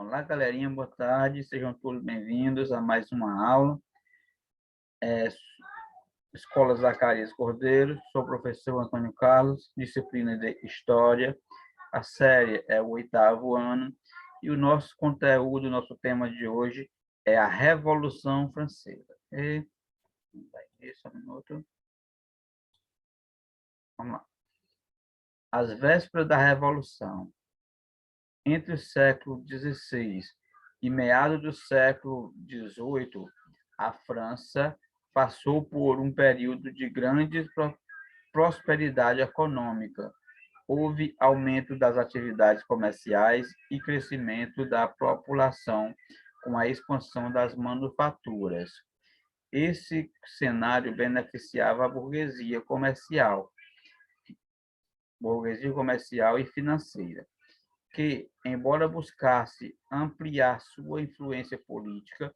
Olá, galerinha, boa tarde, sejam todos bem-vindos a mais uma aula. Escola Zacarias Cordeiro, sou o professor Antônio Carlos, disciplina de História. A série é o 8º ano e o nosso conteúdo, nosso tema de hoje é a Revolução Francesa. Só um minuto. Vamos lá. As vésperas da Revolução. Entre o século XVI e meados do século XVIII, a França passou por um período de grande prosperidade econômica. Houve aumento das atividades comerciais e crescimento da população com a expansão das manufaturas. Esse cenário beneficiava a burguesia comercial e financeira, que, embora buscasse ampliar sua influência política,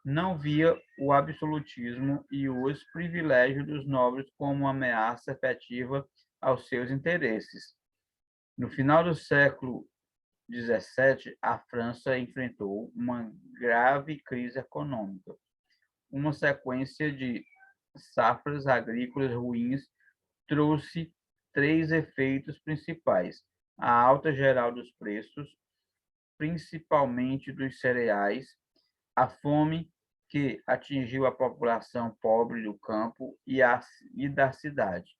não via o absolutismo e os privilégios dos nobres como ameaça efetiva aos seus interesses. No final do século XVII, a França enfrentou uma grave crise econômica. Uma sequência de safras agrícolas ruins trouxe 3 efeitos principais: a alta geral dos preços, principalmente dos cereais, a fome que atingiu a população pobre do campo e da cidade,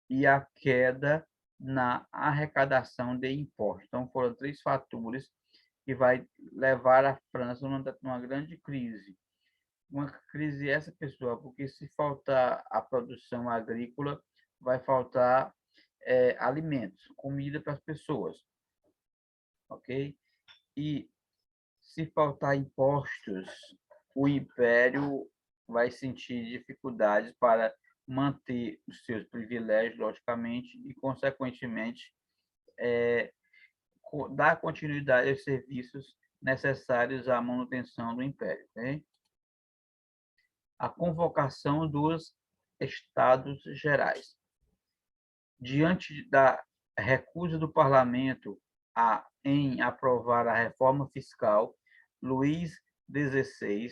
e a queda na arrecadação de impostos. Então, foram 3 fatores que vai levar a França numa grande crise. Uma crise essa, pessoal, porque se faltar a produção agrícola, vai faltar alimentos, comida para as pessoas, ok? E se faltar impostos, o império vai sentir dificuldades para manter os seus privilégios, logicamente, e, consequentemente, dar continuidade aos serviços necessários à manutenção do império. Okay? A convocação dos Estados Gerais. Diante da recusa do parlamento em aprovar a reforma fiscal, Luís XVI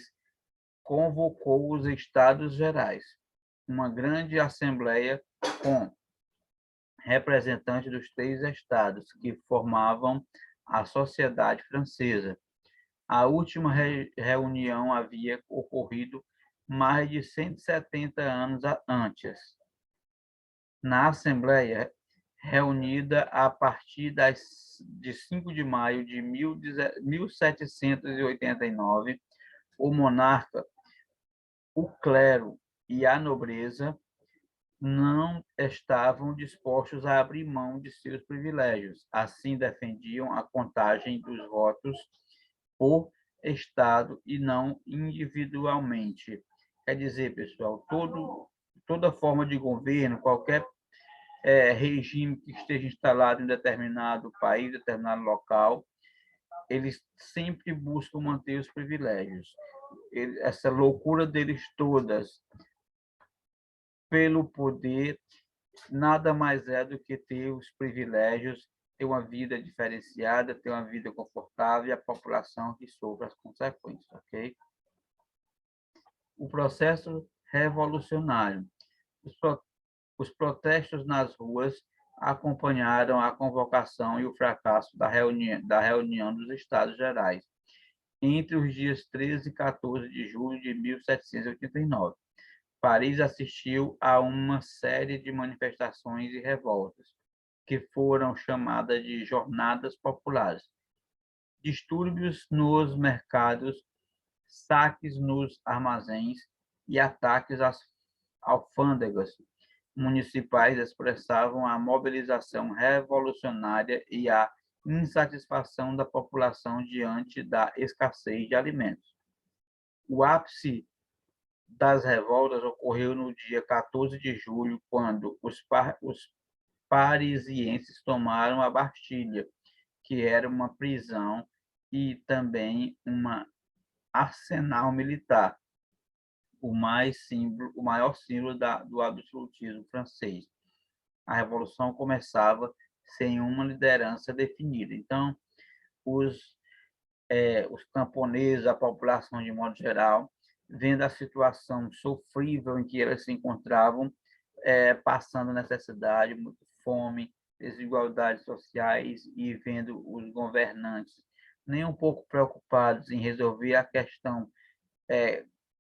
convocou os Estados Gerais, uma grande assembleia com representantes dos 3 estados que formavam a sociedade francesa. A última reunião havia ocorrido mais de 170 anos antes. Na Assembleia, reunida a partir de 5 de maio de 1789, o monarca, o clero e a nobreza não estavam dispostos a abrir mão de seus privilégios. Assim, defendiam a contagem dos votos por Estado e não individualmente. Quer dizer, pessoal, toda forma de governo, qualquer regime que esteja instalado em determinado país, determinado local, eles sempre buscam manter os privilégios. Essa loucura deles todas pelo poder nada mais é do que ter os privilégios, ter uma vida diferenciada, ter uma vida confortável e a população que sofre as consequências, ok? O processo revolucionário. Os protestos nas ruas acompanharam a convocação e o fracasso da reunião dos Estados Gerais, entre os dias 13 e 14 de julho de 1789. Paris assistiu a uma série de manifestações e revoltas, que foram chamadas de Jornadas Populares. Distúrbios nos mercados, saques nos armazéns e ataques às alfândegas municipais expressavam a mobilização revolucionária e a insatisfação da população diante da escassez de alimentos. O ápice das revoltas ocorreu no dia 14 de julho, quando os parisienses tomaram a Bastilha, que era uma prisão e também um arsenal militar, o maior símbolo do absolutismo francês. A revolução começava sem uma liderança definida. Então, os os camponeses, a população de modo geral, vendo a situação sofrível em que eles se encontravam, passando necessidade, muita fome, desigualdades sociais, e vendo os governantes nem um pouco preocupados em resolver a questão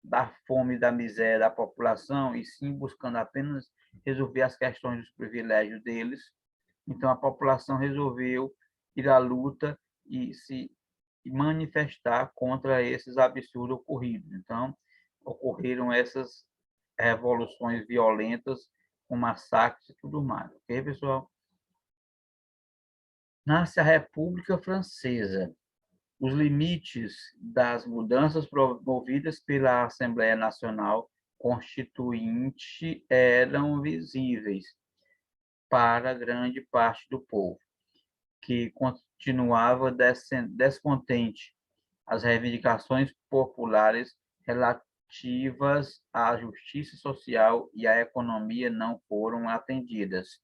da fome e da miséria da população, e sim buscando apenas resolver as questões dos privilégios deles. Então, a população resolveu ir à luta e se manifestar contra esses absurdos ocorridos. Então, ocorreram essas revoluções violentas, com massacres e tudo mais. Ok, pessoal? Nasce a República Francesa. Os limites das mudanças promovidas pela Assembleia Nacional Constituinte eram visíveis para grande parte do povo, que continuava descontente. As reivindicações populares relativas à justiça social e à economia não foram atendidas.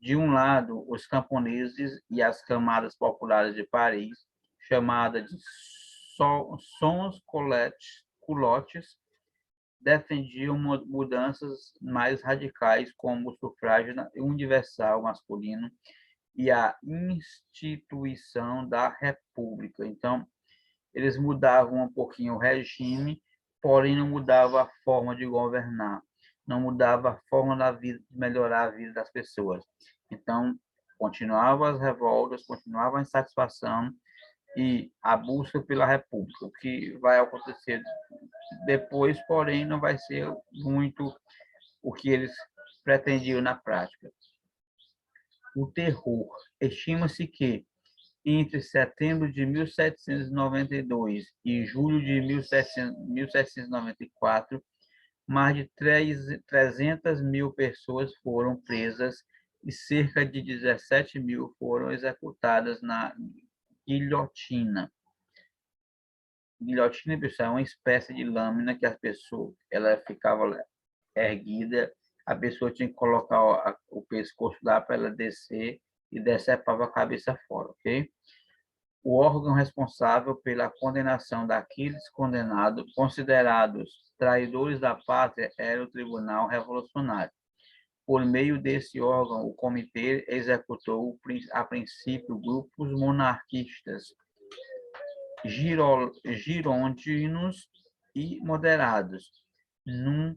De um lado, os camponeses e as camadas populares de Paris, chamada de sans-culottes, defendiam mudanças mais radicais, como o sufrágio universal masculino e a instituição da república. Então, eles mudavam um pouquinho o regime, porém não mudava a forma de governar, não mudava a forma da vida, de melhorar a vida das pessoas. Então, continuavam as revoltas, continuava a insatisfação e a busca pela república. O que vai acontecer depois, porém, não vai ser muito o que eles pretendiam na prática. O terror. Estima-se que entre setembro de 1792 e julho de 1794, mais de 300 mil pessoas foram presas e cerca de 17 mil foram executadas na guilhotina. Guilhotina, pessoal, é uma espécie de lâmina que a pessoa, ela ficava erguida, a pessoa tinha que colocar o pescoço lá para ela descer e decepava a cabeça fora, ok? O órgão responsável pela condenação daqueles considerados traidores da pátria era o Tribunal Revolucionário. Por meio desse órgão, o comitê executou, a princípio, grupos monarquistas, girondinos e moderados. Num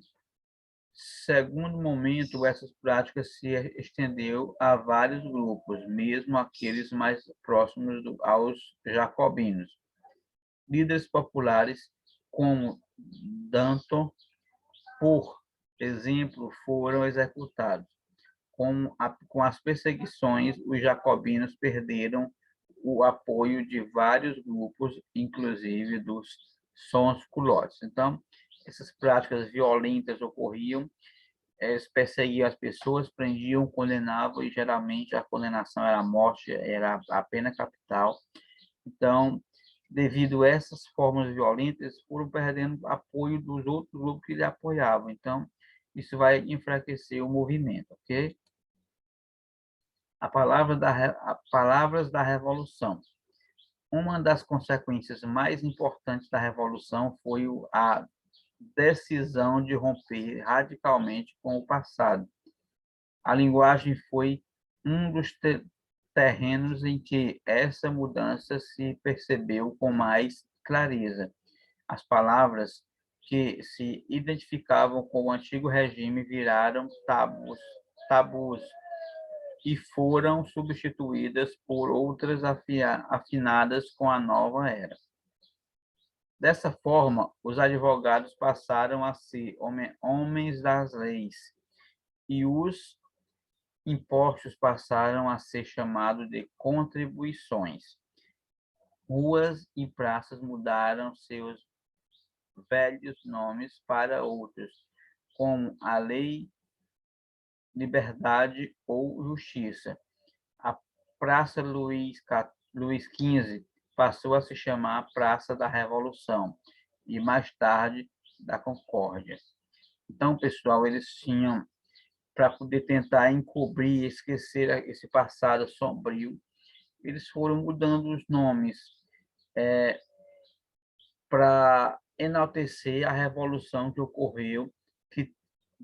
segundo momento, essas práticas se estendeu a vários grupos, mesmo aqueles mais próximos aos jacobinos. Líderes populares como Danton, por exemplo, foram executados. Com as perseguições, os jacobinos perderam o apoio de vários grupos, inclusive dos sans-culottes. Então, essas práticas violentas ocorriam, eles perseguiam as pessoas, prendiam, condenavam, e geralmente a condenação era a morte, era a pena capital. Então, devido a essas formas violentas, foram perdendo apoio dos outros grupos que lhe apoiavam. Então, isso vai enfraquecer o movimento, ok? Palavras da Revolução. Uma das consequências mais importantes da Revolução foi a decisão de romper radicalmente com o passado. A linguagem foi um dos terrenos em que essa mudança se percebeu com mais clareza. As palavras que se identificavam com o antigo regime viraram tabus e foram substituídas por outras afinadas com a nova era. Dessa forma, os advogados passaram a ser homens das leis, e os impostos passaram a ser chamados de contribuições. Ruas e praças mudaram seus velhos nomes para outros, como a lei, liberdade ou justiça. A Praça Luís XV passou a se chamar Praça da Revolução e, mais tarde, da Concórdia. Então, pessoal, eles tinham, para poder tentar encobrir, esquecer esse passado sombrio, eles foram mudando os nomes. para enaltecer a revolução que ocorreu,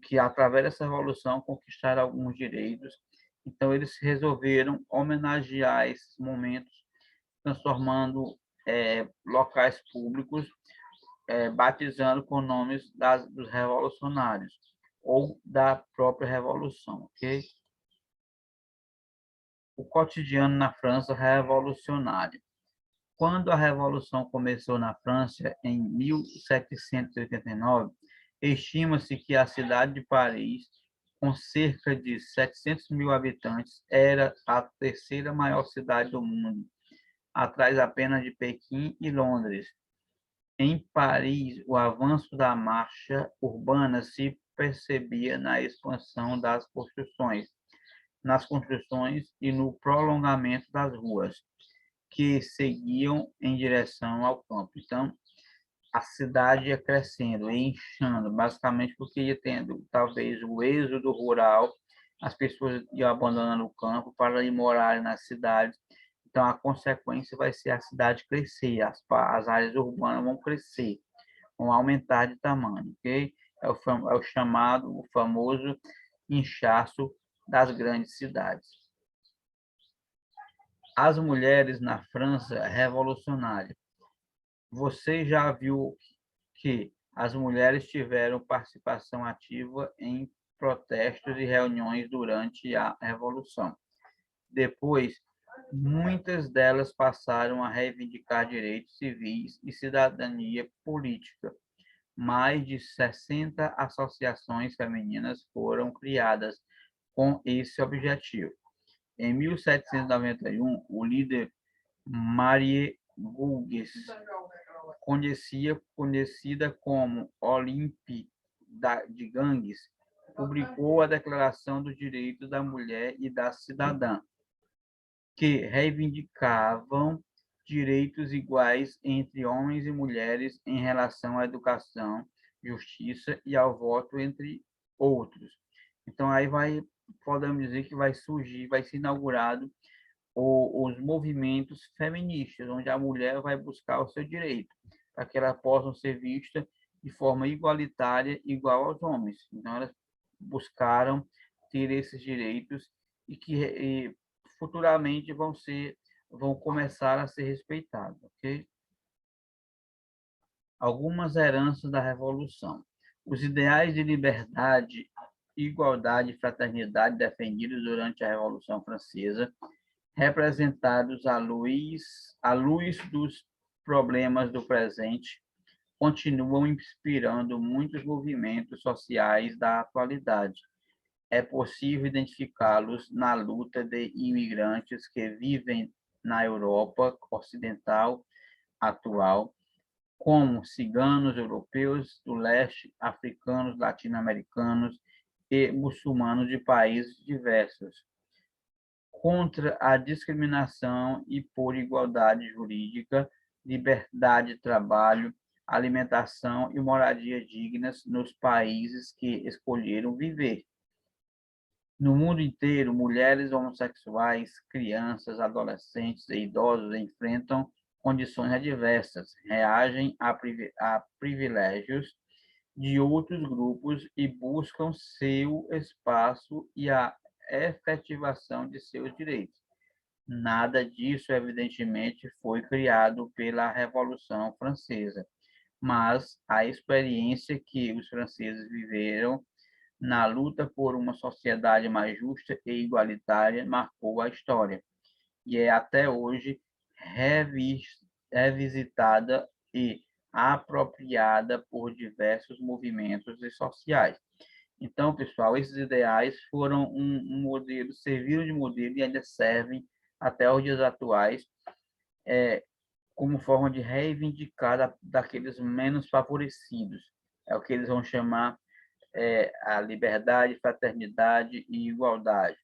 que através dessa revolução conquistaram alguns direitos. Então, eles resolveram homenagear esses momentos, transformando locais públicos, batizando com nomes dos revolucionários ou da própria revolução, ok? O cotidiano na França revolucionária. Quando a revolução começou na França em 1789, estima-se que a cidade de Paris, com cerca de 700 mil habitantes, era a terceira maior cidade do mundo, atrás apenas de Pequim e Londres. Em Paris, o avanço da marcha urbana se percebia na expansão das construções, nas construções e no prolongamento das ruas, que seguiam em direção ao campo. Então, a cidade ia crescendo e inchando, basicamente porque ia tendo, talvez, o êxodo rural, as pessoas iam abandonando o campo para ir morar nas cidades. Então, a consequência vai ser a cidade crescer, as áreas urbanas vão crescer, vão aumentar de tamanho, ok? É o chamado, o famoso inchaço das grandes cidades. As mulheres na França revolucionária. Você já viu que as mulheres tiveram participação ativa em protestos e reuniões durante a Revolução. Depois, muitas delas passaram a reivindicar direitos civis e cidadania política. Mais de 60 associações femininas foram criadas com esse objetivo. Em 1791, o líder Marie Gouges, conhecida como Olympe de Ganges, publicou a Declaração dos Direitos da Mulher e da Cidadã, que reivindicavam direitos iguais entre homens e mulheres em relação à educação, justiça e ao voto, entre outros. Então, aí podemos dizer que vai surgir, vai ser inaugurado os movimentos feministas, onde a mulher vai buscar o seu direito, para que elas possam ser vistas de forma igualitária, igual aos homens. Então, elas buscaram ter esses direitos e que futuramente vão começar a ser respeitados, ok? Algumas heranças da Revolução. Os ideais de liberdade, igualdade e fraternidade defendidos durante a Revolução Francesa, representados à luz dos problemas do presente, continuam inspirando muitos movimentos sociais da atualidade. É possível identificá-los na luta de imigrantes que vivem na Europa Ocidental atual, como ciganos europeus do leste, africanos, latino-americanos e muçulmanos de países diversos, contra a discriminação e por igualdade jurídica, liberdade de trabalho, alimentação e moradia dignas nos países que escolheram viver. No mundo inteiro, mulheres homossexuais, crianças, adolescentes e idosos enfrentam condições adversas, reagem a privilégios de outros grupos e buscam seu espaço e a efetivação de seus direitos. Nada disso, evidentemente, foi criado pela Revolução Francesa, mas a experiência que os franceses viveram na luta por uma sociedade mais justa e igualitária marcou a história e é até hoje revisitada e apropriada por diversos movimentos sociais. Então, pessoal, esses ideais foram um modelo, serviram de modelo e ainda servem até os dias atuais, como forma de reivindicar daqueles menos favorecidos. É o que eles vão chamar a liberdade, fraternidade e igualdade.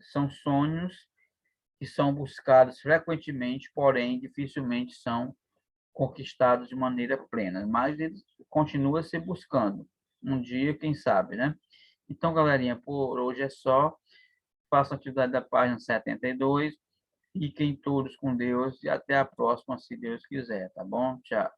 São sonhos que são buscados frequentemente, porém dificilmente são conquistados de maneira plena, mas eles continuam se buscando. Um dia, quem sabe, né? Então, galerinha, por hoje é só. Façam atividade da página 72. Fiquem todos com Deus e até a próxima, se Deus quiser, tá bom? Tchau.